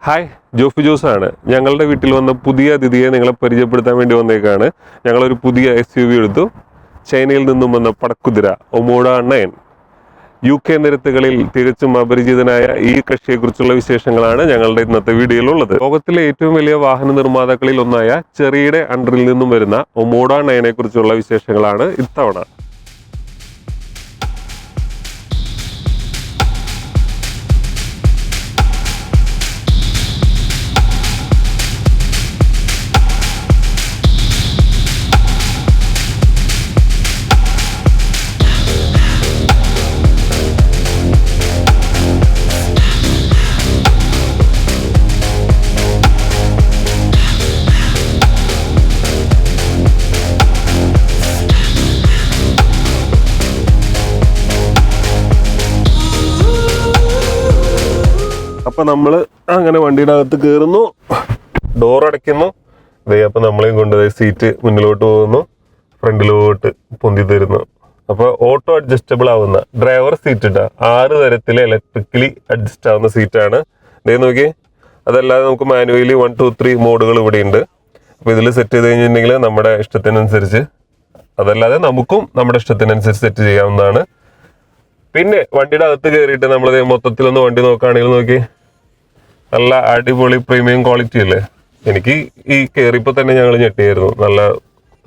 Hi, Jofi ജോസാണ്. ഞങ്ങളുടെ വീട്ടിൽ വന്ന പുതിയ അതിഥിയെ നിങ്ങളെ പരിചയപ്പെടുത്താൻ വേണ്ടി വന്നേക്കാണ്. ഞങ്ങളൊരു പുതിയ SUV എടുത്തു. ചൈനയിൽ നിന്നും വന്ന പടക്കുതിര ഒമോഡ 9. UK നിരത്തുകളിൽ തികച്ചും അപരിചിതനായ ഈ കക്ഷിയെക്കുറിച്ചുള്ള വിശേഷങ്ങളാണ് ഞങ്ങളുടെ ഇന്നത്തെ വീഡിയോയിലുള്ളത്. ലോകത്തിലെ ഏറ്റവും വലിയ വാഹന നിർമ്മാതാക്കളിൽ ഒന്നായ ചെറിയുടെ അണ്ടറിൽ നിന്നും വരുന്ന ഒമോഡ 9 കുറിച്ചുള്ള വിശേഷങ്ങളാണ് ഇത്തവണ. അപ്പൊ നമ്മള് അങ്ങനെ വണ്ടിയുടെ അകത്ത് കയറുന്നു, ഡോർ അടയ്ക്കുന്നു. അപ്പൊ നമ്മളെയും കൊണ്ട് സീറ്റ് മുന്നിലോട്ട് പോകുന്നു, ഫ്രണ്ടിലോട്ട് പൊന്തി തരുന്നു. അപ്പൊ ഓട്ടോ അഡ്ജസ്റ്റബിൾ ആവുന്ന ഡ്രൈവർ സീറ്റ് ഇട്ട 6 തരത്തിലെ ഇലക്ട്രിക്കലി അഡ്ജസ്റ്റ് ആവുന്ന സീറ്റാണ്. നോക്കി, അതല്ലാതെ നമുക്ക് മാനുവലി 1, 2, 3 മോഡുകൾ ഇവിടെ ഉണ്ട്. അപ്പൊ ഇതിൽ സെറ്റ് ചെയ്ത് കഴിഞ്ഞിട്ടുണ്ടെങ്കിൽ നമ്മുടെ ഇഷ്ടത്തിനനുസരിച്ച്, അതല്ലാതെ നമുക്കും നമ്മുടെ ഇഷ്ടത്തിനനുസരിച്ച് സെറ്റ് ചെയ്യാവുന്നതാണ്. പിന്നെ വണ്ടിയുടെ അകത്ത് കയറിയിട്ട് നമ്മൾ മൊത്തത്തിലൊന്ന് വണ്ടി നോക്കുകയാണെങ്കിൽ നോക്കി, നല്ല അടിപൊളി പ്രീമിയം ക്വാളിറ്റി അല്ലേ. എനിക്ക് ഈ കയറിയപ്പോൾ തന്നെ ഞങ്ങൾ ഞെട്ടിയായിരുന്നു. നല്ല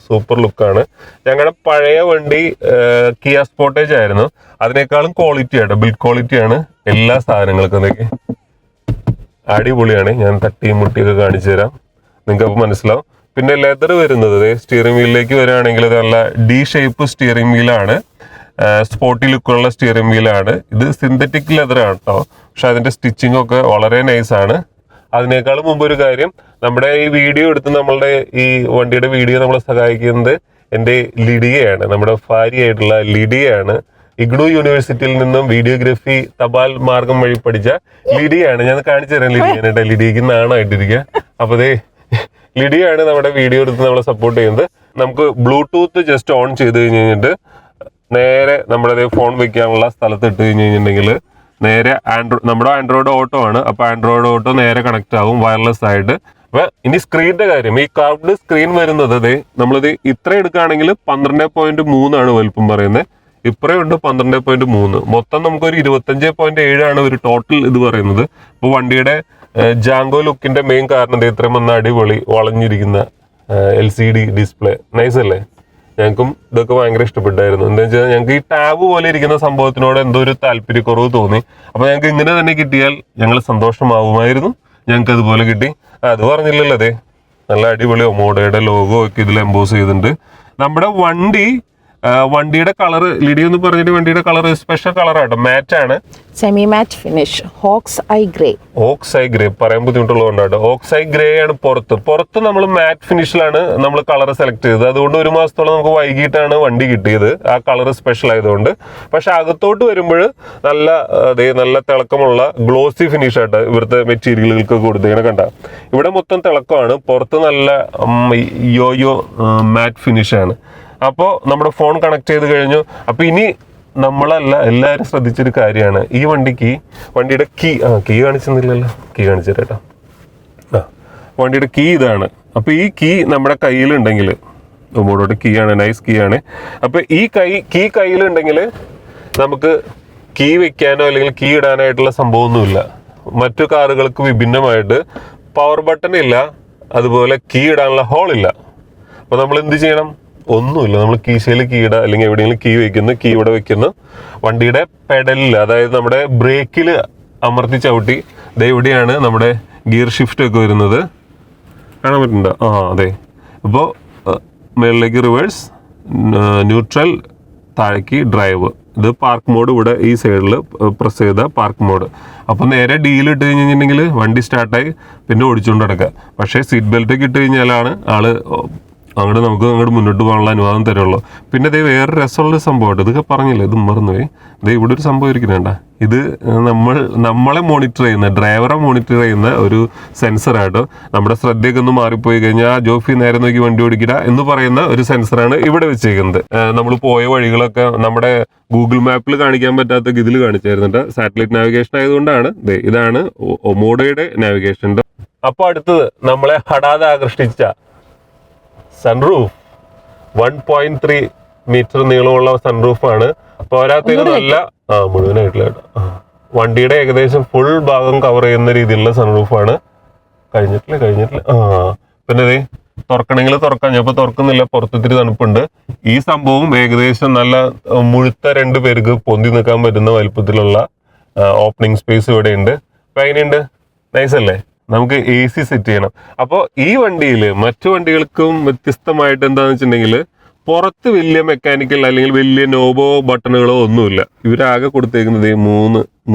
സൂപ്പർ ലുക്കാണ്. ഞങ്ങളുടെ പഴയ വണ്ടി കിയ സ്പോർട്ടേജ് ആയിരുന്നു. അതിനേക്കാളും ക്വാളിറ്റിയാണ്, ബിൽഡ് ക്വാളിറ്റിയാണ് എല്ലാ സാധനങ്ങൾക്കും. എന്തൊക്കെ അടിപൊളിയാണ്. ഞാൻ തട്ടിയും മുട്ടിയൊക്കെ കാണിച്ചു തരാം, നിങ്ങൾക്ക് അപ്പോൾ മനസ്സിലാവും. പിന്നെ ലെതർ വരുന്നത് സ്റ്റിയറിംഗ് വീലിലേക്ക് വരികയാണെങ്കിൽ നല്ല D ഷേപ്പ് സ്റ്റിയറിംഗ് വീലാണ്. സ്പോർട്ടി ലുക്കുള്ള സ്റ്റിയറിംഗ് വീലാണ്. ഇത് സിന്തറ്റിക് ലെതറാണ് കേട്ടോ, പക്ഷെ അതിന്റെ സ്റ്റിച്ചിങ് ഒക്കെ വളരെ നൈസാണ്. അതിനേക്കാളും മുമ്പ് ഒരു കാര്യം, നമ്മുടെ ഈ വീഡിയോ എടുത്ത് നമ്മളുടെ ഈ വണ്ടിയുടെ വീഡിയോ നമ്മളെ സഹായിക്കുന്നത് എൻ്റെ ലിഡിയയാണ്, നമ്മുടെ ഭാര്യയായിട്ടുള്ള ലിഡിയയാണ്. ഇഗ്നു യൂണിവേഴ്സിറ്റിയിൽ നിന്നും വീഡിയോഗ്രാഫി തപാൽ മാർഗം വഴി പഠിച്ച ലിഡിയാണ്. ഞാൻ കാണിച്ചു തരാം ലിഡിയനായിട്ട്. ലിഡിയക്ക് നാണായിട്ടിരിക്കുക. അപ്പൊ ലിഡിയാണ് നമ്മുടെ വീഡിയോ എടുത്ത് നമ്മളെ സപ്പോർട്ട് ചെയ്യുന്നത്. നമുക്ക് ബ്ലൂടൂത്ത് ജസ്റ്റ് ഓൺ ചെയ്ത് കഴിഞ്ഞിട്ട് നേരെ നമ്മുടെ ഫോൺ വെക്കാനുള്ള സ്ഥലത്ത് ഇട്ട് കഴിഞ്ഞിട്ടുണ്ടെങ്കിൽ നേരെ നമ്മുടെ ആൻഡ്രോയിഡ് ഓട്ടോ ആണ്. അപ്പൊ ആൻഡ്രോയിഡ് ഓട്ടോ നേരെ കണക്ട് ആവും വയർലെസ് ആയിട്ട്. അപ്പൊ ഇനി സ്ക്രീനിന്റെ കാര്യം, ഈ കർവ്ഡ് സ്ക്രീൻ വരുന്നത് നമ്മളിത് ഇത്ര എടുക്കുകയാണെങ്കിൽ 12.3 ആണ് വലുപ്പം പറയുന്നത്. ഇപ്പറയുണ്ട് 12.3. മൊത്തം നമുക്കൊരു 25.7 ആണ് ഒരു ടോട്ടൽ ഇത് പറയുന്നത്. ഇപ്പൊ വണ്ടിയുടെ ജാങ്കോ ലുക്കിന്റെ മെയിൻ കാരണം ഇത്രയും വന്ന അടിപൊളി വളഞ്ഞിരിക്കുന്ന LCD ഡിസ്പ്ലേ. നൈസ് അല്ലേ? ഞങ്ങൾക്കും ഇതൊക്കെ ഭയങ്കര ഇഷ്ടപ്പെട്ടായിരുന്നു. എന്താ വെച്ചാൽ ഞങ്ങൾക്ക് ഈ ടാബ് പോലെ ഇരിക്കുന്ന സംഭവത്തിനോട് എന്തോ ഒരു താല്പര്യക്കുറവ് തോന്നി. അപ്പൊ ഞങ്ങൾക്ക് ഇങ്ങനെ തന്നെ കിട്ടിയാൽ ഞങ്ങൾ സന്തോഷമാവുമായിരുന്നു. ഞങ്ങൾക്ക് അതുപോലെ കിട്ടി. അത് പറഞ്ഞില്ലല്ലോ, നല്ല അടിപൊളി ഒമോഡയുടെ ലോഗോ ഒക്കെ ഇതിൽ എംബോസ് ചെയ്തിട്ടുണ്ട്. നമ്മുടെ വണ്ടിയുടെ കളർ ലിഡി എന്ന് പറഞ്ഞിട്ട് വണ്ടിയുടെ കളർ സ്പെഷ്യൽ കളറാട്ടോ, മാറ്റ് ആണ്, സെമി മാറ്റ് ഫിനിഷ്, ഓക്സ് ഐ ഗ്രേ. പറയാൻ ബുദ്ധിമുട്ടുള്ളതുകൊണ്ടാട്ടോ. ഓക്സ് ഐ ഗ്രേ ആണ് പുറത്ത് നമ്മൾ മാറ്റ് ഫിനിഷിലാണ് നമ്മൾ കളർ സെലക്ട് ചെയ്തത്. അതുകൊണ്ട് 1 മാസത്തോളം നമുക്ക് വൈകിട്ടാണ് വണ്ടി കിട്ടിയത്, ആ കളർ സ്പെഷ്യൽ ആയതുകൊണ്ട്. പക്ഷെ അകത്തോട്ട് വരുമ്പോൾ നല്ല തിളക്കമുള്ള ഗ്ലോസി ഫിനിഷ് ആട്ടോ ഇവിടുത്തെ മെറ്റീരിയലുകൾക്ക് കൊടുത്തിങ്ങനെ കണ്ട. ഇവിടെ മൊത്തം തിളക്കമാണ്, പുറത്ത് നല്ല യോയോ മാറ്റ് ഫിനിഷ് ആണ്. അപ്പോൾ നമ്മുടെ ഫോൺ കണക്ട് ചെയ്ത് കഴിഞ്ഞു. അപ്പൊ ഇനി നമ്മളല്ല എല്ലാവരും ശ്രദ്ധിച്ചൊരു കാര്യമാണ്, ഈ വണ്ടിയുടെ കീ കാണിച്ചെന്നില്ലല്ലോ, കീ കാണിച്ചു തരാം കേട്ടോ. വണ്ടിയുടെ കീ ഇതാണ്. അപ്പൊ ഈ കീ നമ്മുടെ കയ്യിലുണ്ടെങ്കിൽ, ഒമോഡോയുടെ കീ ആണ്, നൈസ് കീ ആണ്. അപ്പൊ ഈ കീ കയ്യിലുണ്ടെങ്കിൽ നമുക്ക് കീ വെക്കാനോ അല്ലെങ്കിൽ കീ ഇടാനായിട്ടുള്ള സംഭവമൊന്നുമില്ല. മറ്റു കാറുകൾക്ക് വിഭിന്നമായിട്ട് പവർ ബട്ടൺ ഇല്ല, അതുപോലെ കീ ഇടാനുള്ള ഹോളില്ല. അപ്പൊ നമ്മൾ എന്ത് ചെയ്യണം? ഒന്നുമില്ല, നമ്മൾ കീശയിൽ കീ ഇടുക, അല്ലെങ്കിൽ എവിടെയെങ്കിലും കീ വെക്കുന്നു, കീ ഇവിടെ വെക്കുന്നു. വണ്ടിയുടെ പെഡലിൽ, അതായത് നമ്മുടെ ബ്രേക്കിൽ അമർത്തി ചവിട്ടി ഇവിടെയാണ് നമ്മുടെ ഗിയർ ഷിഫ്റ്റ് ഒക്കെ വരുന്നത്. കാണാൻ പറ്റുന്നുണ്ടോ? അതെ. അപ്പോൾ മേളിലേക്ക് റിവേഴ്സ്, ന്യൂട്രൽ, താഴേക്ക് ഡ്രൈവ്. ഇത് പാർക്ക് മോഡ്, ഇവിടെ ഈ സൈഡിൽ പ്രസ് ചെയ്ത പാർക്ക് മോഡ്. അപ്പോൾ നേരെ ഡീൽ ഇട്ട് കഴിഞ്ഞിട്ടുണ്ടെങ്കിൽ വണ്ടി സ്റ്റാർട്ടായി പിന്നെ ഓടിച്ചുകൊണ്ട് നടക്കുക. പക്ഷേ സീറ്റ് ബെൽറ്റ് ഒക്കെ ഇട്ട് കഴിഞ്ഞാലാണ് ആള് അങ്ങോട്ട് നമുക്ക് അങ്ങോട്ട് മുന്നോട്ട് പോകാനുള്ള അനുവാദം തരുള്ളൂ. പിന്നെ ഇത് വേറെ രസമുള്ളൊരു സംഭവമായിട്ട് ഇതൊക്കെ പറഞ്ഞില്ലേ, ഇത് മറന്നുപോയി. ഇത് ഇവിടെ ഒരു സംഭവം ഇരിക്കുന്നുണ്ട, ഇത് നമ്മളെ മോണിറ്റർ ചെയ്യുന്ന, ഡ്രൈവറെ മോണിറ്റർ ചെയ്യുന്ന ഒരു സെൻസറായിട്ടോ. നമ്മുടെ ശ്രദ്ധയൊക്കെ ഒന്ന് മാറിപ്പോയി കഴിഞ്ഞാൽ ജോഫി നേരെ നോക്കി വണ്ടി ഓടിക്കുക എന്ന് പറയുന്ന ഒരു സെൻസറാണ് ഇവിടെ വെച്ചേക്കുന്നത്. നമ്മൾ പോയ വഴികളൊക്കെ നമ്മുടെ ഗൂഗിൾ മാപ്പിൽ കാണിക്കാൻ പറ്റാത്ത ഇതിൽ കാണിച്ചായിരുന്നുണ്ട്. സാറ്റലൈറ്റ് നാവിഗേഷൻ ആയതുകൊണ്ടാണ്. ഇതാണ് ഒമോഡയുടെ നാവിഗേഷൻ്റെ. അപ്പോൾ അടുത്തത് നമ്മളെ ഹഠാതെ ആകർഷിച്ച സൺറൂഫ്. 1.3 മീറ്റർ നീളമുള്ള സൺറൂഫാണ്. പോരാത്തതിന് നല്ല മുഴുവനായിട്ടില്ല കേട്ടോ, വണ്ടിയുടെ ഏകദേശം ഫുൾ ഭാഗം കവർ ചെയ്യുന്ന രീതിയിലുള്ള സൺറൂഫാണ്. കഴിഞ്ഞിട്ടില്ല. പിന്നെ ഇത് തുറക്കണമെങ്കിൽ തുറക്കാം, ഞാൻ ഇപ്പോൾ തുറക്കുന്നില്ല, പുറത്തിത്തിരി തണുപ്പുണ്ട്. ഈ സംഭവം ഏകദേശം നല്ല മുഴുത്ത 2 പേർക്ക് പൊന്തി നിൽക്കാൻ പറ്റുന്ന വലുപ്പത്തിലുള്ള ഓപ്പണിംഗ് സ്പേസ് ഇവിടെ ഉണ്ട്. അപ്പം അതിനുണ്ട്, നൈസല്ലേ. നമുക്ക് AC സെറ്റ് ചെയ്യണം. അപ്പോൾ ഈ വണ്ടിയിൽ മറ്റു വണ്ടികൾക്കും വ്യത്യസ്തമായിട്ട് എന്താണെന്ന് വെച്ചിട്ടുണ്ടെങ്കിൽ പുറത്ത് വലിയ മെക്കാനിക്കൽ അല്ലെങ്കിൽ വലിയ നോബോ ബട്ടണുകളോ ഒന്നുമില്ല. ഇവരാകെ കൊടുത്തേക്കുന്നത്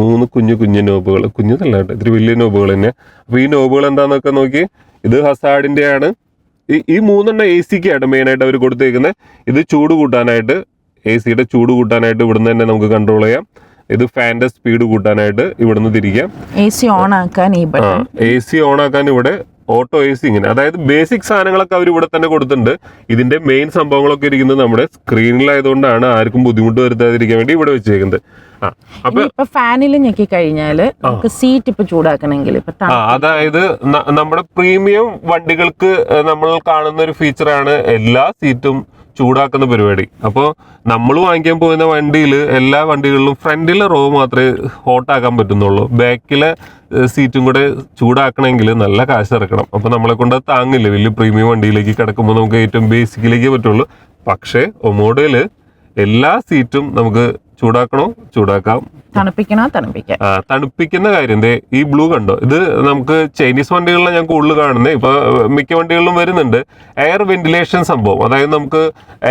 മൂന്ന് കുഞ്ഞു നോബുകൾ. കുഞ്ഞതല്ല കേട്ടോ, ഇത്തിരി വലിയ നോബുകൾ തന്നെ. അപ്പോൾ ഈ നോബുകൾ എന്താണെന്നൊക്കെ നോക്കി, ഇത് ഹസാർഡിൻ്റെ ആണ്. ഈ 3 AC-ക്കായിട്ട് മെയിനായിട്ട് അവർ കൊടുത്തേക്കുന്നത്. ഇത് ചൂട് കൂട്ടാനായിട്ട്, AC-യുടെ ചൂട് കൂട്ടാനായിട്ട് ഇവിടുന്ന് തന്നെ നമുക്ക് കൺട്രോൾ ചെയ്യാം. ഇത് ഫാൻ്റെ സ്പീഡ് കൂട്ടാനായിട്ട് ഇവിടുന്ന് തിരിക്കാം. AC ഓൺ ആക്കാൻ AC ഓൺ ആക്കാൻ ഇവിടെ ഓട്ടോ AC ഇങ്ങനെ, അതായത് ബേസിക് സാധനങ്ങളൊക്കെ അവർ ഇവിടെ തന്നെ കൊടുത്തിട്ടുണ്ട്. ഇതിന്റെ മെയിൻ സംഭവങ്ങളൊക്കെ ഇരിക്കുന്നത് നമ്മുടെ സ്ക്രീനിലായതുകൊണ്ടാണ് ആർക്കും ബുദ്ധിമുട്ട് വരുത്താതിരിക്കാൻ വേണ്ടി ഇവിടെ വെച്ചേക്കുന്നത്. അപ്പൊ ഫാനിൽ ഞെക്കി കഴിഞ്ഞാല് നമുക്ക് സീറ്റ് ഇപ്പൊ ചൂടാക്കണമെങ്കിൽ അതായത് നമ്മുടെ പ്രീമിയം വണ്ടികൾക്ക് നമ്മൾ കാണുന്ന ഒരു ഫീച്ചറാണ് എല്ലാ സീറ്റും ചൂടാക്കുന്ന പരിപാടി. അപ്പോൾ നമ്മൾ വാങ്ങിക്കാൻ പോകുന്ന വണ്ടിയിൽ എല്ലാ വണ്ടികളിലും ഫ്രണ്ടിലെ റോ മാത്രമേ ഹോട്ടാക്കാൻ പറ്റുന്നുള്ളൂ. ബാക്കിലെ സീറ്റും കൂടെ ചൂടാക്കണമെങ്കിൽ നല്ല കാശ് ഇറക്കണം. അപ്പോൾ നമ്മളെ കൊണ്ട് താങ്ങില്ല. വലിയ പ്രീമിയം വണ്ടിയിലേക്ക് കിടക്കുമ്പോൾ നമുക്ക് ഏറ്റവും ബേസിക്കിലേക്ക് പറ്റുള്ളൂ. പക്ഷേ ഒമോഡയിൽ എല്ലാ സീറ്റും നമുക്ക് ചൂടാക്കാം, തണുപ്പിക്കുന്ന കാര്യം. ഈ ബ്ലൂ കണ്ടോ, ഇത് നമുക്ക് ചൈനീസ് വണ്ടികളിലാണ് ഞാൻ കൂടുതൽ കാണുന്നത്. ഇപ്പൊ മിക്ക വണ്ടികളിലും വരുന്നുണ്ട് എയർ വെന്റിലേഷൻ സംഭവം. അതായത് നമുക്ക്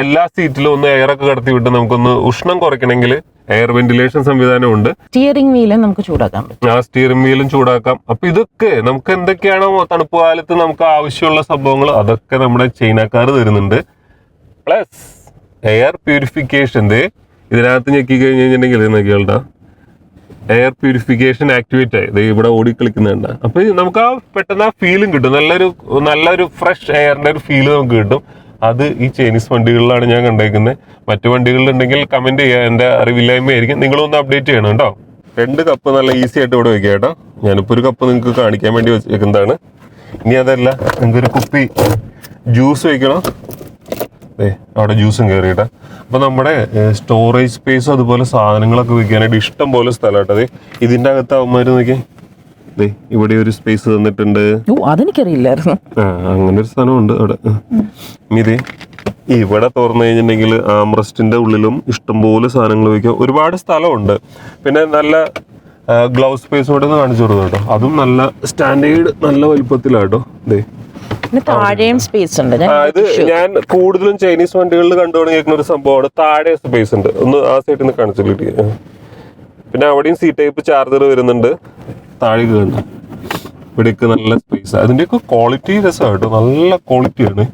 എല്ലാ സീറ്റിലും ഒന്ന് എയറൊക്കെ കടത്തി വിട്ട് നമുക്കൊന്ന് ഉഷ്ണം കുറയ്ക്കണമെങ്കിൽ എയർ വെന്റിലേഷൻ സംവിധാനം ഉണ്ട്. സ്റ്റിയറിംഗ് വീലും നമുക്ക് ചൂടാക്കാം. സ്റ്റിയറിംഗ് വീലും ചൂടാക്കാം. അപ്പൊ ഇതൊക്കെ നമുക്ക് എന്തൊക്കെയാണോ തണുപ്പ് കാലത്ത് നമുക്ക് ആവശ്യമുള്ള സംഭവങ്ങൾ അതൊക്കെ നമ്മുടെ ചൈനക്കാർ തരുന്നുണ്ട്. Plus air purification. ഇതിനകത്ത് ഞെക്കി കഴിഞ്ഞ് കഴിഞ്ഞിട്ടുണ്ടെങ്കിൽ നോക്കിയാൾട്ടാ, എയർ പ്യൂരിഫിക്കേഷൻ ആക്ടിവേറ്റ് ആയി ഇവിടെ ഓടിക്കളിക്കുന്നുണ്ട്. അപ്പൊ നമുക്ക് പെട്ടെന്ന് ആ ഫീലും കിട്ടും. നല്ലൊരു ഫ്രഷ് എയറിന്റെ ഒരു ഫീല് നമുക്ക് കിട്ടും. അത് ഈ ചൈനീസ് വണ്ടികളിലാണ് ഞാൻ കണ്ടേക്കുന്നത്. മറ്റു വണ്ടികളിലുണ്ടെങ്കിൽ കമന്റ് ചെയ്യുക, എൻ്റെ അറിവില്ലായ്മയായിരിക്കും. നിങ്ങളൊന്ന് അപ്ഡേറ്റ് ചെയ്യണം കേട്ടോ. 2 കപ്പ് നല്ല ഈസി ആയിട്ട് ഇവിടെ വെക്കാം കേട്ടോ. ഞാനിപ്പോൾ ഒരു കപ്പ് നിങ്ങൾക്ക് കാണിക്കാൻ വേണ്ടി വെക്കുന്നതാണ്. ഇനി അതല്ല, നിങ്ങൾക്കൊരു കുപ്പി ജ്യൂസ് വയ്ക്കണം. അവിടെ ജ്യൂസും കയറിയിട്ടാ. അപ്പൊ നമ്മുടെ സ്റ്റോറേജ് സ്പേസും അതുപോലെ സാധനങ്ങളൊക്കെ വെക്കാനായിട്ട് ഇഷ്ടം പോലെ സ്ഥലമായിട്ടത്. ഇതിന്റെ അകത്ത് അവന്മാര് നോക്കി, ഇവിടെ ഒരു സ്പേസ് തന്നിട്ടുണ്ട്. അതെനിക്കറിയില്ലായിരുന്നു. അങ്ങനെ ഒരു സ്ഥലമുണ്ട് അവിടെ. ഇനി ഇവിടെ തുറന്നു കഴിഞ്ഞിട്ടുണ്ടെങ്കിൽ ആംറസ്റ്റിന്റെ ഉള്ളിലും ഇഷ്ടംപോലെ സാധനങ്ങൾ വെക്കാം. ഒരുപാട് സ്ഥലമുണ്ട്. പിന്നെ നല്ല ഗ്ലൗസ് സ്പേസ് കൂടെ ഒന്ന് കാണിച്ചു കൊടുക്കും കേട്ടോ. അതും നല്ല സ്റ്റാൻഡേർഡ്, നല്ല വലുപ്പത്തിലാട്ടോ. താഴെയും സ്പേസ് ഉണ്ട്. ഇത് ഞാൻ കൂടുതലും ചൈനീസ് വണ്ടികളിൽ കണ്ടുകൊണ്ടിരിക്കുന്ന ഒരു സംഭവമാണ്. താഴെ സ്പേസ് ഉണ്ട്. ഒന്ന് ആ സൈഡിൽ നിന്ന് കാണിച്ചിട്ട്. പിന്നെ അവിടെയും C ടൈപ്പ് ചാർജർ വരുന്നുണ്ട്. താഴെ കണ്ടു, ഇവിടെയൊക്കെ നല്ല സ്പേസ്. അതിന്റെയൊക്കെ ക്വാളിറ്റി രസമായിട്ടോ, നല്ല ക്വാളിറ്റിയാണ്.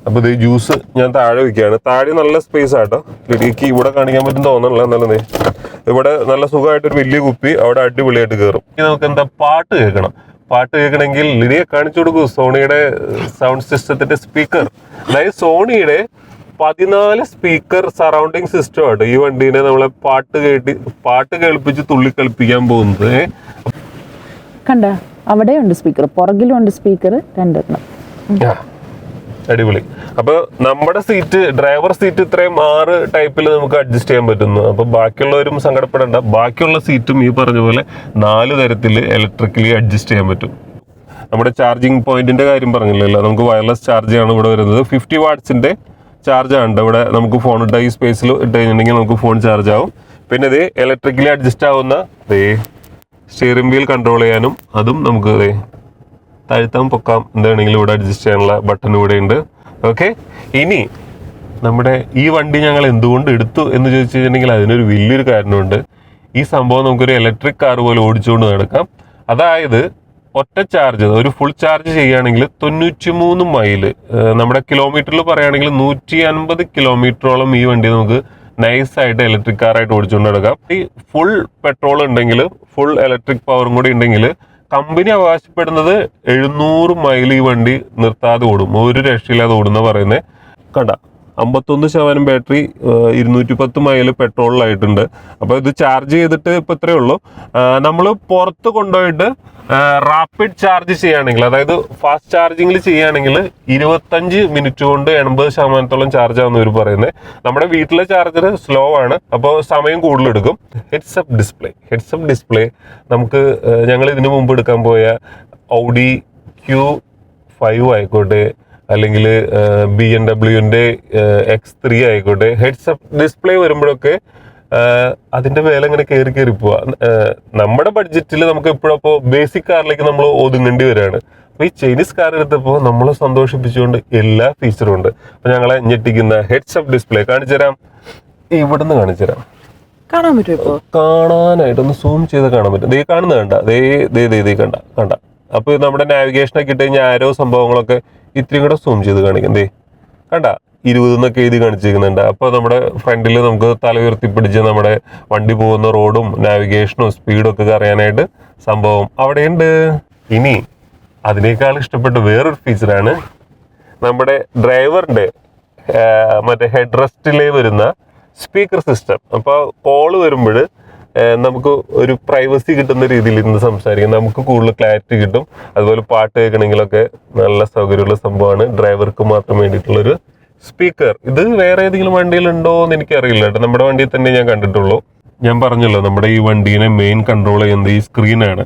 അപ്പൊ ഇത് ജ്യൂസ് ഞാൻ താഴെ വെക്കുകയാണ്. താഴെ നല്ല സ്പേസ് ആട്ടോ. ലിഡിക്ക് ഇവിടെ കാണിക്കാൻ പറ്റും തോന്നണില്ല. എന്നാലും ഇവിടെ നല്ല സുഖമായിട്ടൊരു വലിയ കുപ്പി അവിടെ അടിപൊളിയായിട്ട് കയറും. നമുക്ക് എന്താ പാട്ട് കേൾക്കണമെങ്കിൽ ലിഡിയെ കാണിച്ചു കൊടുക്കൂ. സോണിയുടെ സൗണ്ട് സിസ്റ്റത്തിന്റെ സ്പീക്കർ. അതായത് സോണിയുടെ 14 സ്പീക്കർ സറൗണ്ടിങ് സിസ്റ്റം ആട്ടോ ഈ വണ്ടീനെ നമ്മളെ പാട്ട് കേൾപ്പിച്ച് തുള്ളിക്കളിപ്പിക്കാൻ പോകുന്നത്. കണ്ട, അവിടെയുണ്ട് സ്പീക്കർ, പുറകിലുണ്ട് സ്പീക്കർ, 2 അടിപൊളി. അപ്പൊ നമ്മുടെ സീറ്റ്, ഡ്രൈവർ സീറ്റ് ഇത്രയും 6 ടൈപ്പിൽ നമുക്ക് അഡ്ജസ്റ്റ് ചെയ്യാൻ പറ്റുന്നു. അപ്പൊ ബാക്കിയുള്ളവരും സങ്കടപ്പെടേണ്ട. ബാക്കിയുള്ള സീറ്റും ഈ പറഞ്ഞ പോലെ 4 തരത്തിൽ ഇലക്ട്രിക്കലി അഡ്ജസ്റ്റ് ചെയ്യാൻ പറ്റും. നമ്മുടെ ചാർജിങ് പോയിന്റിന്റെ കാര്യം പറഞ്ഞില്ലല്ലോ, നമുക്ക് വയർലെസ് ചാർജ് ആണ് ഇവിടെ വരുന്നത്. 50 വാട്ട്സിന്റെ ചാർജ് ആണ് ഇവിടെ. നമുക്ക് ഫോൺ ഇട്ട ഈ സ്പേസിൽ ഇട്ട് കഴിഞ്ഞിട്ടുണ്ടെങ്കിൽ നമുക്ക് ഫോൺ ചാർജ് ആവും. പിന്നെ ഇത് ഇലക്ട്രിക്കലി അഡ്ജസ്റ്റ് ആവുന്ന സ്റ്റിയറിംഗ് വീൽ കൺട്രോൾ ചെയ്യാനും അതും നമുക്ക് താഴ്ത്താം പൊക്കാം എന്താണെങ്കിലും ഇവിടെ അഡ്ജസ്റ്റ് ചെയ്യാനുള്ള ബട്ടൺ ഇവിടെ ഉണ്ട്. ഓക്കെ, ഇനി നമ്മുടെ ഈ വണ്ടി ഞങ്ങൾ എന്തുകൊണ്ട് എടുത്തു എന്ന് ചോദിച്ചു കഴിഞ്ഞിട്ടുണ്ടെങ്കിൽ അതിനൊരു വലിയൊരു കാരണമുണ്ട്. ഈ സംഭവം നമുക്കൊരു ഇലക്ട്രിക് കാർ പോലെ ഓടിച്ചുകൊണ്ട് നടക്കാം. അതായത് ഒറ്റ ചാർജ് ഒരു ഫുൾ ചാർജ് ചെയ്യുകയാണെങ്കിൽ 93 മൈല്, നമ്മുടെ കിലോമീറ്ററിൽ പറയുകയാണെങ്കിൽ 150 കിലോമീറ്ററോളം ഈ വണ്ടി നമുക്ക് നൈസായിട്ട് ഇലക്ട്രിക് കാറായിട്ട് ഓടിച്ചുകൊണ്ട് നടക്കാം. ഈ ഫുൾ പെട്രോൾ ഉണ്ടെങ്കിൽ, ഫുൾ ഇലക്ട്രിക് പവറും കൂടി ഉണ്ടെങ്കിൽ കമ്പനി അവകാശപ്പെടുന്നത് 700 മൈൽ ഈ വണ്ടി നിർത്താതെ ഓടും, ഒരു രക്ഷയില്ലാതെ ഓടുന്ന പറയുന്നത്. കണ്ട 51% ബാറ്ററി, 210 മൈൽ പെട്രോളിലായിട്ടുണ്ട്. അപ്പോൾ ഇത് ചാർജ് ചെയ്തിട്ട് ഇപ്പം ഇത്രയേ ഉള്ളൂ. നമ്മൾ പുറത്ത് കൊണ്ടുപോയിട്ട് റാപ്പിഡ് ചാർജ് ചെയ്യുകയാണെങ്കിൽ, അതായത് ഫാസ്റ്റ് ചാർജിങ്ങിൽ ചെയ്യുകയാണെങ്കിൽ 25 മിനിറ്റ് കൊണ്ട് 80% ചാർജ് ആവുന്ന ഇവർ പറയുന്നത്. നമ്മുടെ വീട്ടിലെ ചാർജർ സ്ലോ ആണ്, അപ്പോൾ സമയം കൂടുതലെടുക്കും. ഹെഡ്സപ്പ് ഡിസ്പ്ലേ നമുക്ക് ഞങ്ങൾ ഇതിനു മുമ്പ് എടുക്കാൻ പോയ Audi Q5 ആയിക്കോട്ടെ, അല്ലെങ്കിൽ BMW X3 ആയിക്കോട്ടെ, ഹെഡ്സപ്പ് ഡിസ്പ്ലേ വരുമ്പോഴൊക്കെ അതിന്റെ വില ഇങ്ങനെ കയറി പോവാ. നമ്മുടെ ബഡ്ജറ്റിൽ നമുക്ക് എപ്പോഴും അപ്പോൾ ബേസിക് കാറിലേക്ക് നമ്മൾ ഒതുങ്ങേണ്ടി വരികയാണ്. അപ്പോൾ ഈ ചൈനീസ് കാർ എടുത്തപ്പോൾ നമ്മളെ സന്തോഷിപ്പിച്ചുകൊണ്ട് എല്ലാ ഫീച്ചറും ഉണ്ട്. അപ്പോൾ ഞങ്ങളെ ഞെട്ടിക്കുന്ന ഹെഡ്സപ്പ് ഡിസ്പ്ലേ കാണിച്ചു തരാം, ഇവിടുന്ന് കാണിച്ചു തരാം. കാണാൻ പറ്റുമോ? കാണാനായിട്ടൊന്ന് സൂം ചെയ്ത് കാണാൻ പറ്റും. ദേ കാണുന്നത് കണ്ട കണ്ട. അപ്പോൾ നമ്മുടെ നാവിഗേഷനൊക്കെ ഇട്ട് കഴിഞ്ഞാൽ ആരോ സംഭവങ്ങളൊക്കെ ഇത്രയും കൂടെ സൂം ചെയ്ത് കാണിക്കാം. ദേ കണ്ട 20 എന്നൊക്കെ എഴുതി കാണിച്ചിരിക്കുന്നുണ്ട്. അപ്പോൾ നമ്മുടെ ഫ്രണ്ടിൽ നമുക്ക് തല ഉയർത്തി പിടിച്ച് നമ്മുടെ വണ്ടി പോകുന്ന റോഡും നാവിഗേഷനും സ്പീഡും ഒക്കെ അറിയാനായിട്ട് സംഭവം അവിടെയുണ്ട്. ഇനി അതിനേക്കാൾ ഇഷ്ടപ്പെട്ട വേറൊരു ഫീച്ചറാണ് നമ്മുടെ ഡ്രൈവറിൻ്റെ മറ്റേ ഹെഡ് റെസ്റ്റിലേ വരുന്ന സ്പീക്കർ സിസ്റ്റം. അപ്പോൾ കോള് വരുമ്പോൾ നമുക്ക് ഒരു പ്രൈവസി കിട്ടുന്ന രീതിയിൽ ഇന്ന് സംസാരിക്കാം, നമുക്ക് കൂടുതൽ ക്ലാരിറ്റി കിട്ടും. അതുപോലെ പാട്ട് കേൾക്കണമെങ്കിലൊക്കെ നല്ല സൗകര്യമുള്ള സംഭവമാണ്. ഡ്രൈവർക്ക് മാത്രം വേണ്ടിയിട്ടുള്ളൊരു സ്പീക്കർ. ഇത് വേറെ ഏതെങ്കിലും വണ്ടിയിലുണ്ടോ എന്ന് എനിക്കറിയില്ല കേട്ടോ, നമ്മുടെ വണ്ടിയിൽ തന്നെ ഞാൻ കണ്ടിട്ടുള്ളൂ. ഞാൻ പറഞ്ഞല്ലോ നമ്മുടെ ഈ വണ്ടീനെ മെയിൻ കൺട്രോൾ ചെയ്യുന്നത് ഈ സ്ക്രീനാണ്.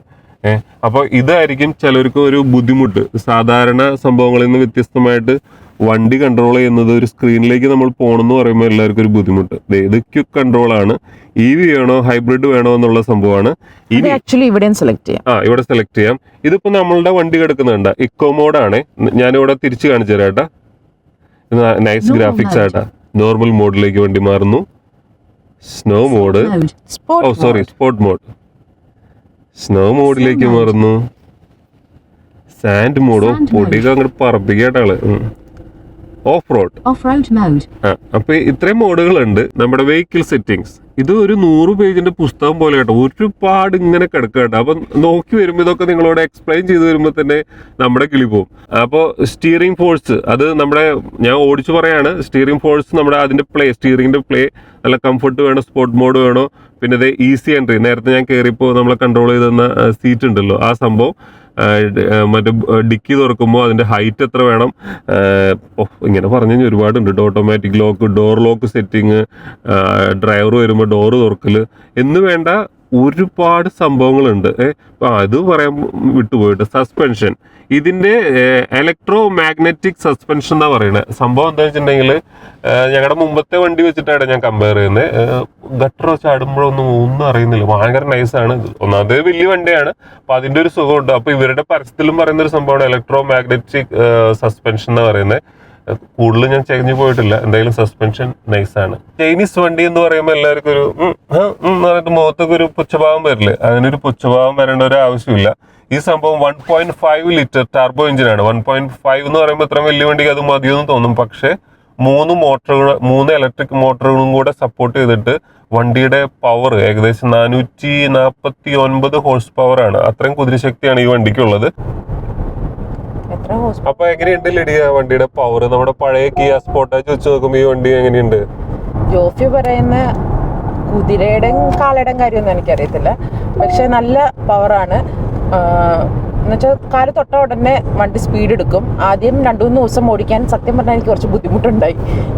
അപ്പോൾ ഇതായിരിക്കും ചിലർക്ക് ഒരു ബുദ്ധിമുട്ട്. സാധാരണ സംഭവങ്ങളിൽ നിന്ന് വ്യത്യസ്തമായിട്ട് വണ്ടി കൺട്രോൾ ചെയ്യുന്നത് ഒരു സ്ക്രീനിലേക്ക് നമ്മൾ പോകണമെന്ന് പറയുമ്പോൾ എല്ലാവർക്കും ഒരു ബുദ്ധിമുട്ട്. ഇത് ക്വിക്ക് കൺട്രോൾ ആണ്. EV വേണോ ഹൈബ്രിഡ് വേണോ എന്നുള്ള സംഭവമാണ്. ഇനി ഇവിടെ സെലക്ട് ചെയ്യാം. ഇതിപ്പോ നമ്മളുടെ വണ്ടി കിടക്കുന്നുണ്ട് ഇക്കോ മോഡാണ്. ഞാനിവിടെ തിരിച്ചു കാണിച്ചു തരാം കേട്ടാ. നൈസ് ഗ്രാഫിക്സ് ആട്ടാ. നോർമൽ മോഡിലേക്ക് വണ്ടി മാറുന്നു. Snow mode, sport mode. Snow മോഡിലേക്ക് മാറുന്നു. സാൻഡ് മോഡോ പൊടിയൊക്കെ അങ്ങോട്ട് പറപ്പിക്കാട്ടാള്. Off road mode. അപ്പൊ ഇത്രയും മോഡുകളുണ്ട്. നമ്മുടെ വെഹിക്കിൾ സെറ്റിംഗ്സ്, ഇത് ഒരു 100 പേജിന്റെ പുസ്തകം പോലെ കേട്ടോ, ഒരുപാട് ഇങ്ങനെ കിടക്കുക കേട്ടോ. അപ്പൊ നോക്കി വരുമ്പോൾ ഇതൊക്കെ നിങ്ങളോട് എക്സ്പ്ലെയിൻ ചെയ്ത് വരുമ്പോൾ തന്നെ നമ്മുടെ കിളി പോകും. അപ്പോൾ സ്റ്റിയറിംഗ് ഫോഴ്സ്, അത് നമ്മുടെ ഞാൻ ഓടിച്ചു പറയാണ്. സ്റ്റിയറിംഗ് ഫോഴ്സ് നമ്മുടെ അതിന്റെ സ്റ്റിയറിംഗിന്റെ പ്ലേ നല്ല കംഫർട്ട് വേണോ, സ്പോർട്ട് മോഡ് വേണോ, പിന്നെ ഇത് ഈസി എൻട്രി. നേരത്തെ ഞാൻ കയറിയപ്പോൾ നമ്മളെ കൺട്രോൾ ചെയ്ത് തന്ന സീറ്റ് ഉണ്ടല്ലോ, ആ സംഭവം. മറ്റേ ഡിക്കി തുറക്കുമ്പോൾ അതിൻ്റെ ഹൈറ്റ് എത്ര വേണം, ഇങ്ങനെ പറഞ്ഞു കഴിഞ്ഞാൽ ഒരുപാടുണ്ട്. Automatic lock, door lock setting, driver വരുമ്പോൾ ഡോറ് തുറക്കൽ എന്ന് വേണ്ട ഒരുപാട് സംഭവങ്ങളുണ്ട്. അത് പറയാൻ വിട്ടുപോയിട്ട് സസ്പെൻഷൻ, ഇതിൻ്റെ ഇലക്ട്രോ മാഗ്നറ്റിക് സസ്പെൻഷൻ എന്നാണ് പറയുന്നത്. സംഭവം എന്താ വെച്ചിട്ടുണ്ടെങ്കിൽ ഞങ്ങളുടെ മുമ്പത്തെ വണ്ടി വെച്ചിട്ടാണ് ഞാൻ കമ്പയർ ചെയ്യുന്നത്. ഗട്ടറോ ചാടുമ്പോഴൊന്നും അറിയുന്നില്ല, ഭയങ്കര നൈസാണ്. ഒന്നാമത് വലിയ വണ്ടിയാണ്, അപ്പം അതിൻ്റെ ഒരു സുഖമുണ്ട്. അപ്പോൾ ഇവരുടെ പരസ്യത്തിലും പറയുന്ന ഒരു സംഭവമാണ് ഇലക്ട്രോ മാഗ്നറ്റിക് സസ്പെൻഷൻ എന്ന് പറയുന്നത്. കൂടുതൽ ഞാൻ ചെഞ്ഞു പോയിട്ടില്ല, എന്തായാലും സസ്പെൻഷൻ നൈസാണ്. ചൈനീസ് വണ്ടി എന്ന് പറയുമ്പോൾ എല്ലാവർക്കും ഒരു പറഞ്ഞിട്ട് മുഖത്തൊക്കെ ഒരു പുച്ഛഭാവം വരില്ലേ, അതിനൊരു പുച്ഛഭാവം വരേണ്ട ഒരു ആവശ്യമില്ല. ഈ സംഭവം 1.5 ലിറ്റർ ടർബോ എഞ്ചിനാണ്. 1.5 എന്ന് പറയുമ്പോൾ ഇത്രയും വലിയ വണ്ടിക്ക് അത് മതിയെന്ന് തോന്നും. പക്ഷേ 3 ഇലക്ട്രിക് മോട്ടറുകളും കൂടെ സപ്പോർട്ട് ചെയ്തിട്ട് വണ്ടിയുടെ പവർ ഏകദേശം 449 ഹോഴ്സ് പവർ ആണ്. അത്രയും കുതിരശക്തിയാണ് ഈ വണ്ടിക്കുള്ളത്. അപ്പൊ എങ്ങനെയുണ്ട് ലിഡിയ വണ്ടിയുടെ പവർ? നമ്മുടെ പഴയ കിയ സ്പോർട്ടാച്ച് വെച്ച് നോക്കുമ്പോൾ ഈ വണ്ടി എങ്ങനെയുണ്ട്? ജോഫി പറയുന്ന കുതിരയുടെ കാലയുടെ കാര്യമൊന്നും എനിക്കറിയത്തില്ല, പക്ഷെ നല്ല പവറാണ്. എന്നുവെച്ചാൽ കാല് തൊട്ട ഉടനെ വണ്ടി സ്പീഡ് എടുക്കും. ആദ്യം 2-3 ദിവസം ഓടിക്കാൻ സത്യം പറഞ്ഞാൽ എനിക്ക് കുറച്ച് ബുദ്ധിമുട്ടുണ്ടായി.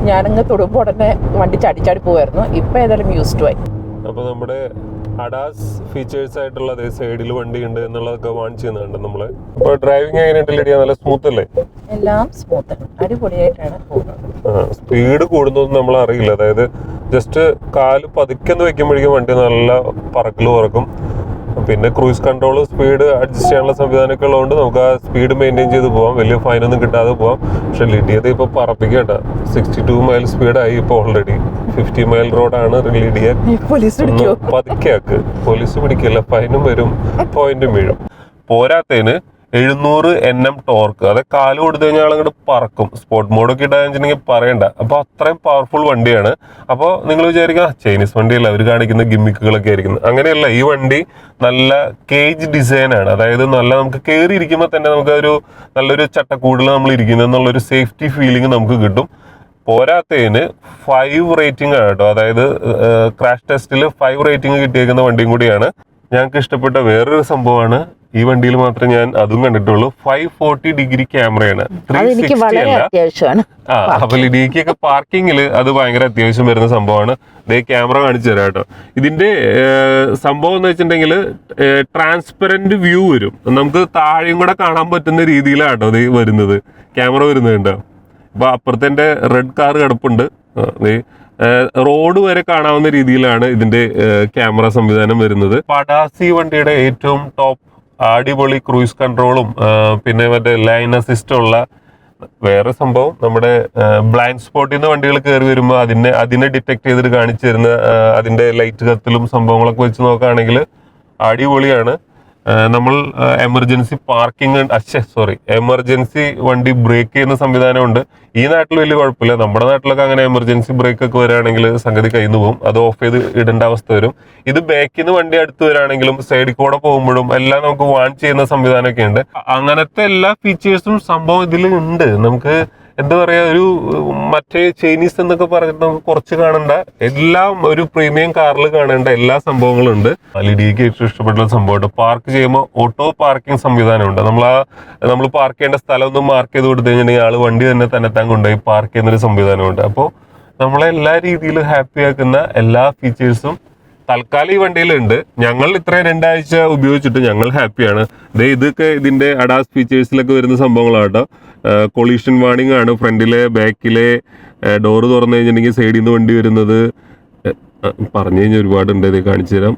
ഞാനങ്ങ് തൊടുമ്പോൾ ഉടനെ വണ്ടി ചാടി പോവായിരുന്നു. ഇപ്പൊ ഏതായാലും യൂസ്ഡ് ആയി. അപ്പൊ നമ്മുടെ അഡാസ് ഫീച്ചേഴ്സ് ആയിട്ടുള്ള സൈഡിൽ വണ്ടി ഉണ്ട് എന്നുള്ളതൊക്കെ വാണിച്ച് ചെയ്യുന്നുണ്ട് നമ്മള്. അപ്പൊ ഡ്രൈവിംഗ് എങ്ങനെയുണ്ട് ലിഡിയ? നല്ല സ്മൂത്ത് അല്ലേ? എല്ലാം സ്മൂത്ത്, അടിപൊളിയായിട്ടാണ് പോകുന്നത്. സ്പീഡ് കൂടുന്നതൊന്നും നമ്മൾ അറിയില്ല. അതായത് ജസ്റ്റ് കാല് പതുക്കെ വെക്കുമ്പോഴേക്കും വണ്ടി നല്ല പറക്കല് പറക്കും. പിന്നെ ക്രൂയിസ് കൺട്രോൾ, സ്പീഡ് അഡ്ജസ്റ്റ് ചെയ്യാനുള്ള സംവിധാനമൊക്കെ ഉള്ളതുകൊണ്ട് നമുക്ക് ആ സ്പീഡ് മെയിൻറ്റെയിൻ ചെയ്ത് പോകാം, വലിയ ഫൈനൊന്നും കിട്ടാതെ പോകാം. പക്ഷെ ലിഡിയത് ഇപ്പോൾ പറപ്പിക്കട്ട 62 മൈൽ സ്പീഡായി ഇപ്പോൾ ഓൾറെഡി. 50 മൈൽ റോഡാണ് ലിഡിയ. പതുക്കെ ആക്ക്, പോലീസ് പിടിക്കില്ല, ഫൈനും വരും, പോയിന്റും വീഴും. പോരാത്തതിന് 700 Nm ടോർക്ക്, അത് കാല് കൊടുത്തു കഴിഞ്ഞാൽ ആളങ്ങോട്ട് പറക്കും. സ്പോർട്ട് മോഡൊക്കെ ഇടാന്നുണ്ടെങ്കിൽ പറയണ്ട. അപ്പോൾ അത്രയും പവർഫുൾ വണ്ടിയാണ്. അപ്പോൾ നിങ്ങൾ വിചാരിക്കുക ചൈനീസ് വണ്ടിയല്ല അവർ കാണിക്കുന്ന ഗിമ്മിക്കുകളൊക്കെ ആയിരിക്കുന്നത്. അങ്ങനെയല്ല, ഈ വണ്ടി നല്ല കേജ് ഡിസൈനാണ്. അതായത് നല്ല നമുക്ക് കയറി ഇരിക്കുമ്പോൾ തന്നെ നമുക്ക് നല്ലൊരു ചട്ടക്കൂടിൽ നമ്മൾ ഇരിക്കുന്നത് എന്നുള്ളൊരു സേഫ്റ്റി ഫീലിംഗ് നമുക്ക് കിട്ടും. പോരാത്തതിന് 5 റേറ്റിംഗ് ആണ് കേട്ടോ. അതായത് ക്രാഷ് ടെസ്റ്റിൽ 5 റേറ്റിംഗ് കിട്ടിയേക്കുന്ന വണ്ടിയും കൂടിയാണ്. ഞങ്ങൾക്ക് ഇഷ്ടപ്പെട്ട വേറൊരു സംഭവമാണ്, ഈ വണ്ടിയിൽ മാത്രമേ ഞാൻ അതും കണ്ടിട്ടുള്ളൂ, 540 ഡിഗ്രി ക്യാമറയാണ്. 360 അല്ല. അപ്പൊ ലിഡിക്കൊക്കെ പാർക്കിങ്ങിൽ അത് ഭയങ്കര അത്യാവശ്യം വരുന്ന സംഭവമാണ്. ഇതേ ക്യാമറ കാണിച്ചു തരാം കേട്ടോ. ഇതിന്റെ സംഭവം എന്ന് വെച്ചിട്ടുണ്ടെങ്കിൽ ട്രാൻസ്പെറന്റ് വ്യൂ വരും. നമുക്ക് താഴെയും കൂടെ കാണാൻ പറ്റുന്ന രീതിയിലാണ് കേട്ടോ ഇത് വരുന്നത്. ക്യാമറ വരുന്നത് കേട്ടോ. അപ്പൊ അപ്പുറത്തെ റെഡ് കാർ കിടപ്പുണ്ട്. റോഡ് വരെ കാണാവുന്ന രീതിയിലാണ് ഇതിന്റെ ക്യാമറ സംവിധാനം വരുന്നത്. പടാസി വണ്ടിയുടെ ഏറ്റവും ടോപ്പ് അടിപൊളി ക്രൂയിസ് കൺട്രോളും പിന്നെ മറ്റേ ലൈൻ അസിസ്റ്റ് ഉള്ള വേറെ സംഭവം, നമ്മുടെ ബ്ലൈൻഡ് സ്പോട്ടിൽ നിന്ന് വണ്ടികൾ കയറി വരുമ്പോൾ അതിനെ ഡിറ്റക്ട് ചെയ്തിട്ട് കാണിച്ചു തരുന്ന അതിന്റെ ലൈറ്റ് കത്തിലും സംഭവങ്ങളൊക്കെ വെച്ച് നോക്കുകയാണെങ്കിൽ അടിപൊളിയാണ്. നമ്മൾ എമർജൻസി എമർജൻസി വണ്ടി ബ്രേക്ക് ചെയ്യുന്ന സംവിധാനമുണ്ട്. ഈ നാട്ടിൽ വലിയ കുഴപ്പമില്ല. നമ്മുടെ നാട്ടിലൊക്കെ അങ്ങനെ എമർജൻസി ബ്രേക്ക് ഒക്കെ വരികയാണെങ്കിൽ സംഗതി കയ്യിൽ നിന്ന് പോകും. അത് ഓഫ് ചെയ്ത് ഇടേണ്ട അവസ്ഥ വരും. ഇത് ബാക്കിൽ നിന്ന് വണ്ടി അടുത്ത് വരികയാണെങ്കിലും സൈഡിൽ കൂടെ പോകുമ്പോഴും എല്ലാം നമുക്ക് വാൺ ചെയ്യുന്ന സംവിധാനമൊക്കെ ഉണ്ട്. അങ്ങനത്തെ എല്ലാ ഫീച്ചേഴ്സും സംഭവം ഇതിൽ ഉണ്ട്. നമുക്ക് എന്താ പറയാ, ഒരു മറ്റേ ചൈനീസ് എന്നൊക്കെ പറഞ്ഞിട്ട് നമുക്ക് കുറച്ച് കാണേണ്ട എല്ലാം ഒരു പ്രീമിയം കാറിൽ കാണേണ്ട എല്ലാ സംഭവങ്ങളും ഉണ്ട്. ലിഡിക്ക് ഏറ്റവും ഇഷ്ടപ്പെട്ട സംഭവമുണ്ട്, പാർക്ക് ചെയ്യുമ്പോൾ ഓട്ടോ പാർക്കിംഗ് സംവിധാനമുണ്ട്. നമ്മൾ പാർക്ക് ചെയ്യേണ്ട സ്ഥലം ഒന്ന് മാർക്ക് ചെയ്ത് കൊടുത്തു കഴിഞ്ഞിട്ടുണ്ടെങ്കിൽ ആള് വണ്ടി തന്നെത്താൻ കൊണ്ടുപോയി പാർക്ക് ചെയ്യുന്നൊരു സംവിധാനമുണ്ട്. അപ്പോൾ നമ്മളെ എല്ലാ രീതിയിലും ഹാപ്പി ആക്കുന്ന എല്ലാ ഫീച്ചേഴ്സും തൽക്കാലം ഈ വണ്ടിയിലുണ്ട്. ഞങ്ങൾ ഇത്രയും 2 ആഴ്ച ഉപയോഗിച്ചിട്ട് ഞങ്ങൾ ഹാപ്പിയാണ്. ഇതൊക്കെ ഇതിന്റെ അഡാസ് ഫീച്ചേഴ്സിലൊക്കെ വരുന്ന സംഭവങ്ങളാട്ടോ. കൊളീഷൻ വാർണിംഗ് ആണ്. ഫ്രണ്ടിലെ ബാക്കിലെ ഡോറ് തുറന്നു കഴിഞ്ഞിട്ടുണ്ടെങ്കിൽ സൈഡിൽ നിന്ന് വണ്ടി വരുന്നത് പറഞ്ഞു കഴിഞ്ഞാൽ ഒരുപാടുണ്ട്. ഇത് കാണിച്ചു തരാം.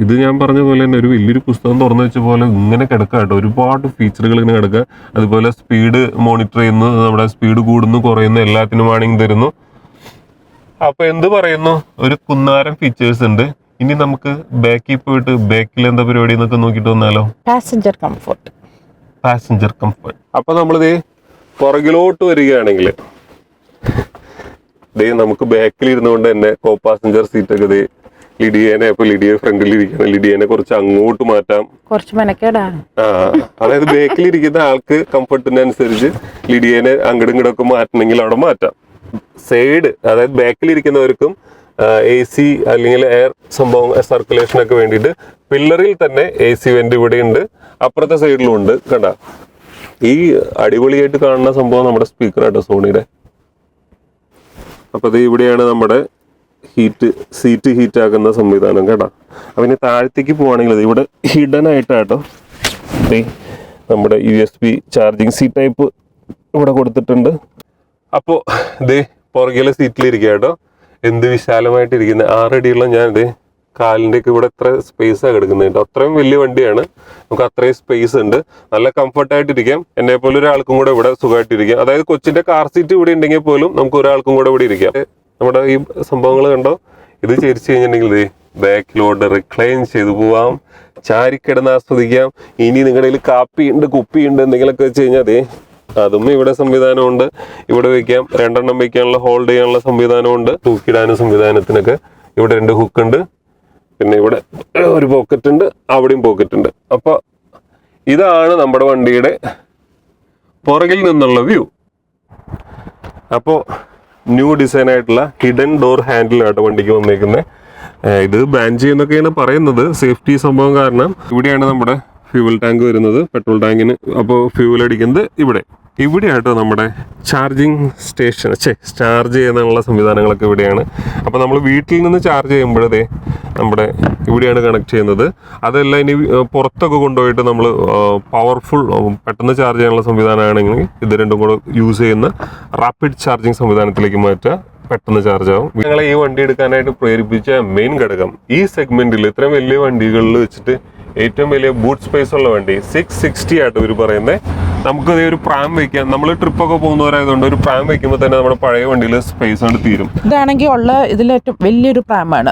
ഇത് ഞാൻ പറഞ്ഞ പോലെ തന്നെ ഒരു വലിയൊരു പുസ്തകം തുറന്നു വെച്ച പോലെ ഇങ്ങനെ കിടക്കുക കേട്ടോ. ഒരുപാട് ഫീച്ചറുകൾ ഇങ്ങനെ കിടക്കുക. അതുപോലെ സ്പീഡ് മോണിറ്റർ ചെയ്യുന്നു, നമ്മുടെ സ്പീഡ് കൂടുന്നു കുറയുന്നു, എല്ലാത്തിനും വാർണിംഗ് തരുന്നു. അപ്പൊ എന്ത് പറയുന്നു, ഒരു കുന്നാരം ഫീച്ചേഴ്സ് ഉണ്ട്. ഇനി നമുക്ക് ബാക്കിൽ പോയിട്ട് ബാക്കിൽ എന്താ പരിപാടി എന്നൊക്കെ നോക്കിയിട്ട് വന്നാലോ. Passenger comfort. അപ്പൊ നമ്മളിത് പുറകിലോട്ട് വരികയാണെങ്കിൽ നമുക്ക് ബാക്കിൽ ഇരുന്നുകൊണ്ട് തന്നെ കോ പാസഞ്ചർ സീറ്റൊക്കെ ലിഡിയെ ഫ്രണ്ടിൽ ഇരിക്കണം. ലിഡിയെ കുറച്ച് അങ്ങോട്ട് മാറ്റാം. കുറച്ച് മെനക്കേടാണ്. അതായത് ബാക്കിൽ ഇരിക്കുന്ന ആൾക്ക് കംഫർട്ടിനനുസരിച്ച് ലിഡിയെ അങ്ങോട്ടും ഇങ്ങോട്ടൊക്കെ മാറ്റണമെങ്കിൽ അവിടെ മാറ്റാം. സൈഡ്, അതായത് ബാക്കിൽ ഇരിക്കുന്നവർക്കും AC അല്ലെങ്കിൽ എയർ സംഭവം സർക്കുലേഷനൊക്കെ വേണ്ടിയിട്ട് പില്ലറിൽ തന്നെ AC വെന്റ് ഇവിടെ ഉണ്ട്, അപ്പുറത്തെ സൈഡിലും ഉണ്ട്. കണ്ട, ഈ അടിപൊളിയായിട്ട് കാണുന്ന സംഭവം നമ്മുടെ സ്പീക്കർ ആട്ടോ, സോണിയുടെ. അപ്പൊ ഇത് ഇവിടെയാണ് നമ്മുടെ സീറ്റ് ഹീറ്റ് ആക്കുന്ന സംവിധാനം. കേട്ടോ, അപ്പൊ ഇനി താഴത്തേക്ക് പോവാണെങ്കിൽ ഇവിടെ ഹിഡൻ ആയിട്ടാട്ടോ നമ്മുടെ USB ചാർജിങ് സി ടൈപ്പ് ഇവിടെ കൊടുത്തിട്ടുണ്ട്. അപ്പോൾ പുറകിലെ സീറ്റിലിരിക്കുക കേട്ടോ. എന്ത് വിശാലമായിട്ടിരിക്കുന്നത്. 6 അടിയുള്ള ഞാൻ കാലിൻ്റെ ഒക്കെ ഇവിടെ എത്ര സ്പേസാണ് കിടക്കുന്നത് കേട്ടോ. അത്രയും വലിയ വണ്ടിയാണ്. നമുക്ക് അത്രയും സ്പേസ് ഉണ്ട്. നല്ല കംഫർട്ടായിട്ടിരിക്കാം. എന്നെ പോലെ ഒരാൾക്കും കൂടെ ഇവിടെ സുഖമായിട്ടിരിക്കാം. അതായത് കൊച്ചിന്റെ കാർ സീറ്റ് ഇവിടെ ഉണ്ടെങ്കിൽ പോലും നമുക്ക് ഒരാൾക്കും കൂടെ ഇവിടെ ഇരിക്കാം. നമ്മുടെ ഈ സംഭവങ്ങൾ കണ്ടോ. ഇത് ചരിച്ചു കഴിഞ്ഞിട്ടുണ്ടെങ്കിൽ ബാക്കിലോട്ട് റിക്ലൈൻ ചെയ്ത് പോവാം, ചാരിക്കിടന്ന് ആസ്വദിക്കാം. ഇനി നിങ്ങളുടെ കയ്യിൽ കാപ്പിയുണ്ട്, കുപ്പിയുണ്ട്, എന്തെങ്കിലുമൊക്കെ വെച്ച് കഴിഞ്ഞാൽ അതും ഇവിടെ സംവിധാനമുണ്ട്. ഇവിടെ വെക്കാം, 2 എണ്ണം വെക്കാനുള്ള ഹോൾഡ് ചെയ്യാനുള്ള സംവിധാനമുണ്ട്. തൂക്കിടാനും സംവിധാനത്തിനൊക്കെ ഇവിടെ 2 ഹുക്ക് ഉണ്ട്. പിന്നെ ഇവിടെ ഒരു പോക്കറ്റ് ഉണ്ട്, അവിടെയും പോക്കറ്റ് ഉണ്ട്. അപ്പൊ ഇതാണ് നമ്മുടെ വണ്ടിയുടെ പുറകിൽ നിന്നുള്ള വ്യൂ. അപ്പോൾ ന്യൂ ഡിസൈൻ ആയിട്ടുള്ള ഹിഡൻ ഡോർ ഹാൻഡിലാട്ടോ വണ്ടിക്ക് വന്നേക്കുന്നത്. ഇത് ബാൻ ചെയ്യുന്നൊക്കെയാണ് പറയുന്നത്, സേഫ്റ്റി സംഭവം കാരണം. ഇവിടെയാണ് നമ്മുടെ ഫ്യൂവൽ ടാങ്ക് വരുന്നത്, പെട്രോൾ ടാങ്കിന്. അപ്പോൾ ഫ്യൂവൽ അടിക്കുന്നത് ഇവിടെയാട്ടോ നമ്മുടെ ചാർജിങ് സ്റ്റേഷൻ. ചാർജ് ചെയ്യാനുള്ള സംവിധാനങ്ങളൊക്കെ ഇവിടെയാണ്. അപ്പോൾ നമ്മൾ വീട്ടിൽ നിന്ന് ചാർജ് ചെയ്യുമ്പോഴേ നമ്മുടെ ഇവിടെയാണ് കണക്ട് ചെയ്യുന്നത്. അതെല്ലാം ഇനി പുറത്തൊക്കെ കൊണ്ടുപോയിട്ട് നമ്മൾ പവർഫുൾ പെട്ടെന്ന് ചാർജ് ചെയ്യാനുള്ള സംവിധാനമാണെങ്കിൽ ഇത് രണ്ടും കൂടെ യൂസ് ചെയ്യുന്ന റാപ്പിഡ് ചാർജിങ് സംവിധാനത്തിലേക്ക് മാറ്റുക, പെട്ടെന്ന് ചാർജ് ആവും. ഞങ്ങളെ ഈ വണ്ടി എടുക്കാനായിട്ട് പ്രേരിപ്പിച്ച മെയിൻ ഘടകം, ഈ സെഗ്മെന്റിൽ ഇത്രയും വലിയ വണ്ടികളിൽ വെച്ചിട്ട് ഏറ്റവും വലിയ ബൂട്ട് സ്പേസ് ഉള്ള വണ്ടി 660 ആയിട്ട് ഇവർ പറയുന്നത്. നമുക്ക് ഒരു പ്രാം വെക്കാം. നമ്മൾ ട്രിപ്പൊക്കെ പോകുന്നവരായതുകൊണ്ട് ഒരു പ്രാം വെക്കുമ്പോൾ തന്നെ നമ്മുടെ പഴയ വണ്ടിയിൽ സ്പേസ് കൊണ്ട് തീരും. ഇതാണെങ്കിൽ ഉള്ള ഇതിലേറ്റവും വലിയൊരു പ്രാമാണ്,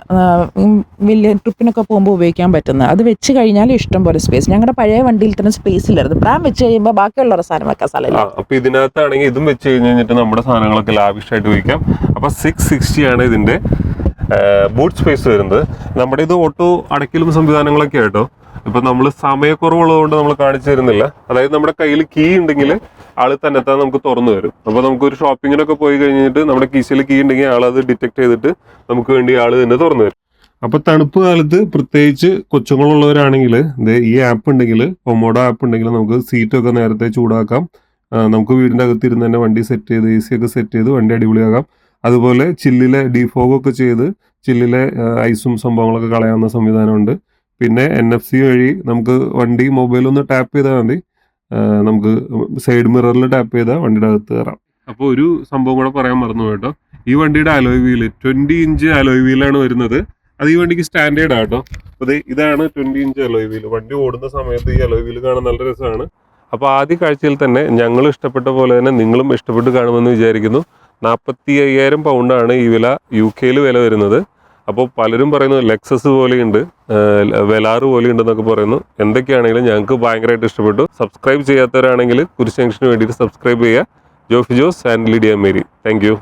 വലിയ ട്രിപ്പിനൊക്കെ പോകുമ്പോൾ ഉപയോഗിക്കാൻ പറ്റുന്നത്. അത് വെച്ച് കഴിഞ്ഞാൽ ഇഷ്ടം പോലെ സ്പേസ്. ഞങ്ങളുടെ പഴയ വണ്ടിയിൽ തന്നെ സ്പേസ് ഇല്ലായിരുന്നു. പ്രാം വെച്ച് കഴിയുമ്പോൾ ബാക്കിയുള്ളവരുടെ സാധനം വെക്കാൻ സ്ഥലമില്ല. അപ്പൊ ഇതിനകത്താണെങ്കിൽ ഇതും വെച്ച് കഴിഞ്ഞിട്ട് നമ്മുടെ സാധനങ്ങളൊക്കെ ലാവിഷായിട്ട് വയ്ക്കാം. അപ്പൊ 660 ആണ് ഇതിന്റെ ബൂട്ട് സ്പേസ് വരുന്നത്. നമ്മുടെ ഇത് ഓട്ടോ അടയ്ക്കലും സംവിധാനങ്ങളൊക്കെ ആയിട്ടോ. ഇപ്പൊ നമ്മൾ സമയക്കുറവുള്ളതുകൊണ്ട് നമ്മൾ കാണിച്ചു തരുന്നില്ല. അതായത് നമ്മുടെ കയ്യിൽ കീ ഉണ്ടെങ്കിൽ ആള് തന്നെത്താൻ നമുക്ക് തുറന്നു വരും. അപ്പൊ നമുക്ക് ഒരു ഷോപ്പിങ്ങിനൊക്കെ പോയി കഴിഞ്ഞിട്ട് നമ്മുടെ കീശയിൽ കീ ഉണ്ടെങ്കിൽ ആളത് ഡിറ്റക്ട് ചെയ്തിട്ട് നമുക്ക് വേണ്ടി ആള് തന്നെ തുറന്നു വരും. അപ്പൊ തണുപ്പ് കാലത്ത് പ്രത്യേകിച്ച് കൊച്ചുങ്ങളുള്ളവരാണെങ്കിൽ ഈ ആപ്പ് ഉണ്ടെങ്കിൽ, ഒമോഡോ ആപ്പ് ഉണ്ടെങ്കിൽ നമുക്ക് സീറ്റൊക്കെ നേരത്തെ ചൂടാക്കാം. നമുക്ക് വീടിന്റെ അകത്തിരുന്ന് തന്നെ വണ്ടി സെറ്റ് ചെയ്ത് AC ഒക്കെ സെറ്റ് ചെയ്ത് വണ്ടി അടിപൊളിയാക്കാം. അതുപോലെ ചില്ലിലെ ഡീഫോഗൊക്കെ ചെയ്ത് ചില്ലിലെ ഐസും സംഭവങ്ങളൊക്കെ കളയാവുന്ന സംവിധാനമുണ്ട്. പിന്നെ NFC വഴി നമുക്ക് വണ്ടി മൊബൈലൊന്ന് ടാപ്പ് ചെയ്താൽ മതി, നമുക്ക് സൈഡ് മിററിൽ ടാപ്പ് ചെയ്താൽ വണ്ടിയുടെ അകത്ത് കയറാം. അപ്പോൾ ഒരു സംഭവം കൂടെ പറയാൻ മറന്നു കേട്ടോ. ഈ വണ്ടിയുടെ അലോയ് വീല് 20 ഇഞ്ച് അലോയ് വീലാണ് വരുന്നത്. അത് ഈ വണ്ടിക്ക് സ്റ്റാൻഡേർഡ് ആട്ടോ. അപ്പോൾ ഇതാണ് 20 ഇഞ്ച് അലോയ് വീല്. വണ്ടി ഓടുന്ന സമയത്ത് ഈ അലോയ് വീല് കാണാൻ നല്ല രസമാണ്. അപ്പോൾ ആദ്യ കാഴ്ചയിൽ തന്നെ ഞങ്ങൾ ഇഷ്ടപ്പെട്ട പോലെ തന്നെ നിങ്ങളും ഇഷ്ടപ്പെട്ട് കാണുമെന്ന് വിചാരിക്കുന്നു. 45,000 പൗണ്ടാണ് ഈ വില UK വില വരുന്നത്. അപ്പോൾ പലരും പറയുന്നു ലെക്സസ് പോലെയുണ്ട്, വെലാറ് പോലെയുണ്ട് എന്നൊക്കെ പറയുന്നു. എന്തൊക്കെയാണെങ്കിലും ഞങ്ങൾക്ക് ഭയങ്കരമായിട്ട് ഇഷ്ടപ്പെട്ടു. സബ്സ്ക്രൈബ് ചെയ്യാത്തവരാണെങ്കിൽ കുരിശ് ജംഗ്ഷന് വേണ്ടിയിട്ട് സബ്സ്ക്രൈബ് ചെയ്യുക. Jofy Jose and Lydia Mary. Thank U.